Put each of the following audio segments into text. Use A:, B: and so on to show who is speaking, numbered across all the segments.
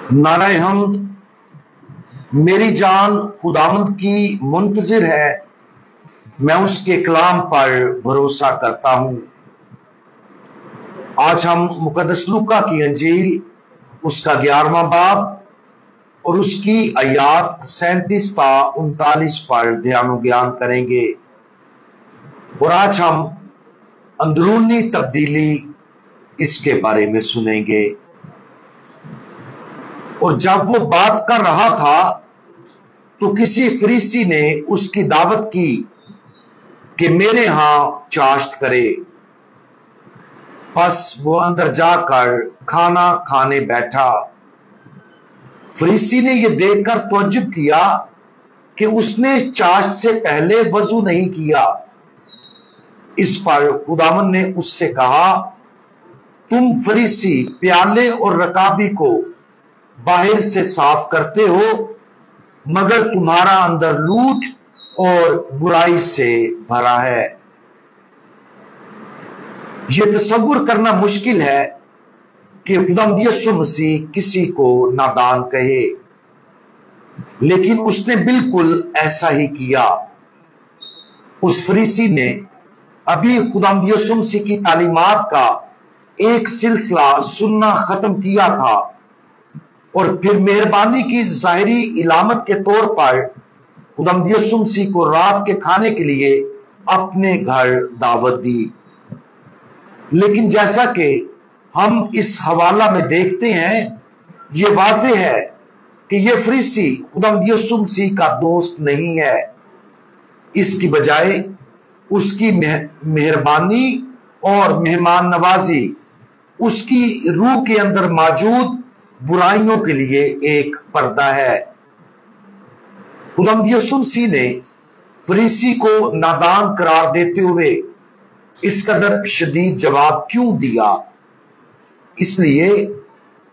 A: नाराए हम्द, मेरी जान खुदावंद की मुंतजिर है, मैं उसके कलाम पर भरोसा करता हूं। आज हम मुकद्दस लूका की अंजील उसका 11वां बाब और उसकी आयात 37 ता 39 पर ध्यान ज्ञान करेंगे। और आज हम अंदरूनी तब्दीली इसके बारे में सुनेंगे। और जब वो बात कर रहा था तो किसी फरीसी ने उसकी दावत की कि मेरे यहां चाश्त करे। बस वो अंदर जाकर खाना खाने बैठा। फरीसी ने यह देखकर तौज्जुब किया कि उसने चाश्त से पहले वजू नहीं किया। इस पर खुदावंद ने उससे कहा, तुम फरीसी प्याले और रकाबी को बाहर से साफ करते हो, मगर तुम्हारा अंदर लूट और बुराई से भरा है। यह तसव्वुर करना मुश्किल है कि खुदावंद यीशु मसीह किसी को नादान कहे, लेकिन उसने बिल्कुल ऐसा ही किया। उस फरीसी ने अभी खुदावंद यीशु मसीह की तालीमात का एक सिलसिला सुनना खत्म किया था और फिर मेहरबानी की जाहिरी इलामत के तौर पर खुदावंद यीशु मसीह को रात के खाने के लिए अपने घर दावत दी। लेकिन जैसा कि हम इस हवाला में देखते हैं, यह वाज़ेह है कि यह फरीसी खुदावंद यीशु मसीह का दोस्त नहीं है। इसकी बजाय उसकी मेहरबानी और मेहमान नवाजी उसकी रूह के अंदर मौजूद बुराइयों के लिए एक पर्दा है। खुदावंद यीशु मसीह ने फरीसी को नादान करार देते हुए इस कदर शदीद जवाब क्यों दिया? इसलिए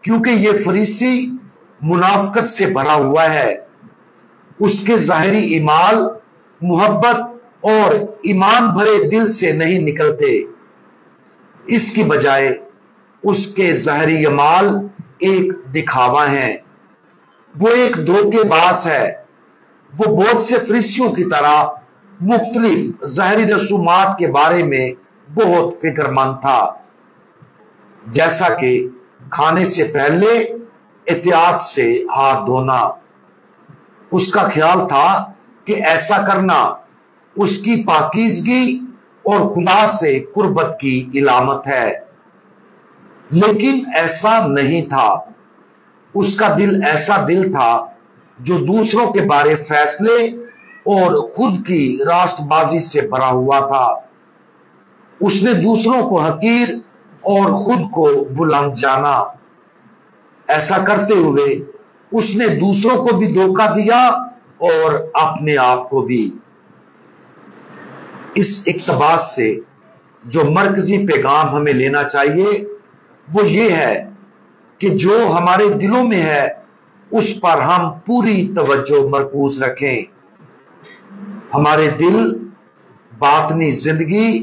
A: क्योंकि यह फरीसी मुनाफकत से भरा हुआ है। उसके जाहिरी इमाल मोहब्बत और ईमान भरे दिल से नहीं निकलते। इसकी बजाय उसके जाहिरी इमाल एक दिखावा है। वो एक धोखेबाज है। वो बहुत से फरीसियों की तरह मुख्तलिफ ज़ाहिरी रसूमात के बारे में बहुत फिक्रमंद था, जैसा कि खाने से पहले एहतियात से हाथ धोना। उसका ख्याल था कि ऐसा करना उसकी पाकीज़गी और खुदा से कुर्बत की इलामत है, लेकिन ऐसा नहीं था। उसका दिल ऐसा दिल था जो दूसरों के बारे फैसले और खुद की रास्तबाजी से भरा हुआ था। उसने दूसरों को हकीर और खुद को बुलंद जाना। ऐसा करते हुए उसने दूसरों को भी धोखा दिया और अपने आप को भी। इस इक्तबास से जो मरकजी पैगाम हमें लेना चाहिए वो ये है कि जो हमारे दिलों में है उस पर हम पूरी तवज्जो मरकूज रखें। हमारे दिल, बातनी जिंदगी,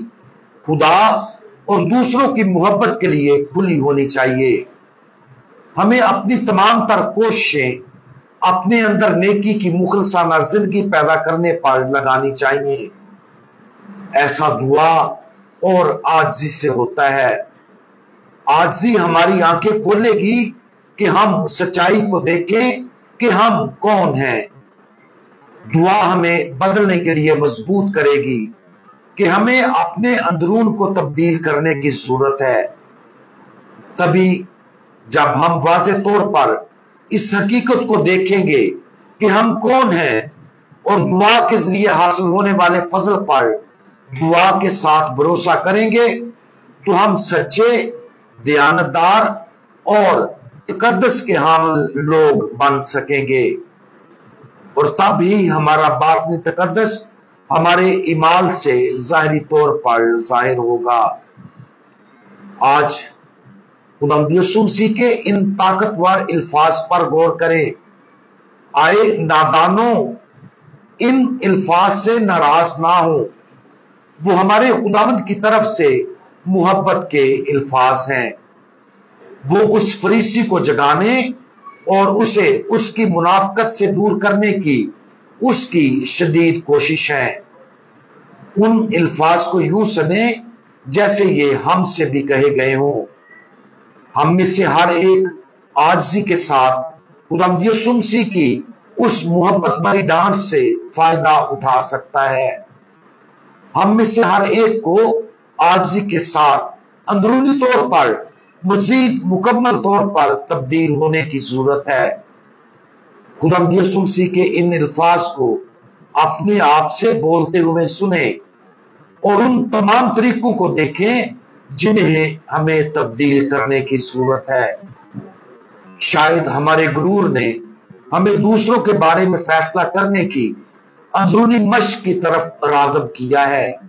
A: खुदा और दूसरों की मोहब्बत के लिए खुली होनी चाहिए। हमें अपनी तमाम तर कोशिशें अपने अंदर नेकी की मुखलसाना जिंदगी पैदा करने पर लगानी चाहिए। ऐसा दुआ और आजिज़ी से होता है। आजिज़ी हमारी आंखें खोलेगी कि हम सच्चाई को देखें कि हम कौन हैं। दुआ हमें बदलने के लिए मजबूत करेगी कि हमें अपने अंदरून को तब्दील करने की जरूरत है। तभी जब हम वाज़ेह तौर पर इस हकीकत को देखेंगे कि हम कौन हैं और दुआ के जरिए हासिल होने वाले फजल पर दुआ के साथ भरोसा करेंगे, तो हम सच्चे, दयानतदार और तकद्दस के हामिल लोग बन सकेंगे। और तब ही हमारा बातनी तकद्दस हमारे ईमाल से जाहिरी तौर पर जाहिर होगा। आज खुदावंद यीशु मसीह के इन ताकतवर अल्फाज पर गौर करें। आए नादानों, इन अल्फाज से नाराज ना हो। वो हमारे खुदावंद की तरफ से मोहब्बत के अल्फाज हैं। वो उस फरीसी को जगाने और उसे उसकी मुनाफकत से दूर करने की उसकी शदीद कोशिश है। उन अल्फाज को यूं सुने जैसे ये हमसे भी कहे गए हों। हम में से हर एक आजिज़ी के साथ खुदावंद यीशु मसीह की उस मोहब्बत भरी डांट से फायदा उठा सकता है। हम में से हर एक को आजिज़ी के साथ अंदरूनी तौर पर मजीद मुकम्मल तौर पर तब्दील होने की जरूरत है। खुदावंद यीशु मसीह के इन अल्फाज को अपने आप से बोलते हुए सुने और उन तमाम तरीकों को देखें जिन्हें हमें तब्दील करने की जरूरत है। शायद हमारे गुरूर ने हमें दूसरों के बारे में फैसला करने की अंदरूनी मश्क की तरफ राग़िब किया है।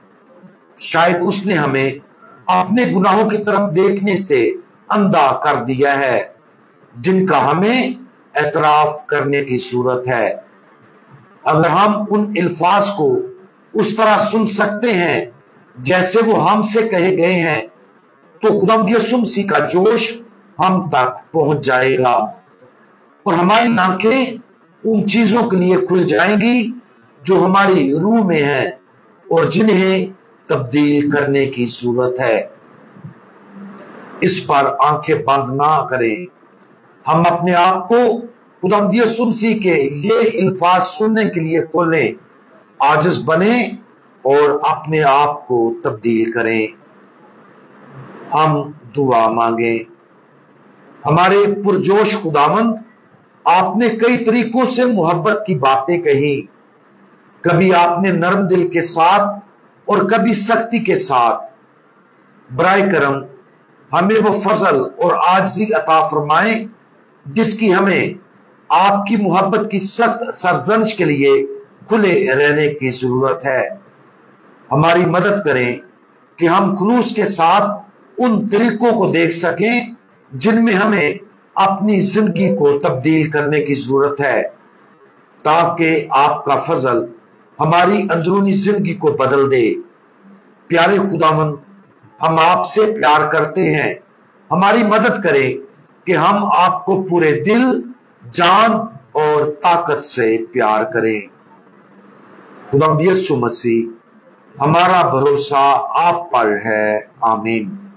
A: शायद उसने हमें अपने गुनाहों की तरफ देखने से अंधा कर दिया है, जिनका हमें एतराफ करने की जरूरत है। अगर हम उन अल्फाज को उस तरह सुन सकते हैं जैसे वो हमसे कहे गए हैं, तो खुदावंद यीशु मसीह का जोश हम तक पहुंच जाएगा और हमारी आंखें उन चीजों के लिए खुल जाएंगी जो हमारी रूह में है और जिन्हें तब्दील करने की जरूरत है। इस पर आंखें बंद ना करें। हम अपने आप को खुदावंद यीशु मसीह के ये अल्फाज सुनने के लिए खोलें, आजिज़ बने और अपने आप को तब्दील करें। हम दुआ मांगे। हमारे पुरजोश खुदावंद, आपने कई तरीकों से मोहब्बत की बातें कही। कभी आपने नरम दिल के साथ और कभी सख्ती के साथ। बराए करम हमें वो फजल और आजिज़ी अता फरमाए जिसकी हमें आपकी मोहब्बत की सख्त सरजनिश के लिए खुले रहने की जरूरत है। हमारी मदद करें कि हम खुलूस के साथ उन तरीकों को देख सकें जिनमें हमें अपनी जिंदगी को तब्दील करने की जरूरत है, ताकि आपका फजल हमारी अंदरूनी जिंदगी को बदल दे। प्यारे खुदावंद, हम आपसे प्यार करते हैं। हमारी मदद करें कि हम आपको पूरे दिल, जान और ताकत से प्यार करें। खुदावंद यीशु मसीह, हमारा भरोसा आप पर है। आमीन।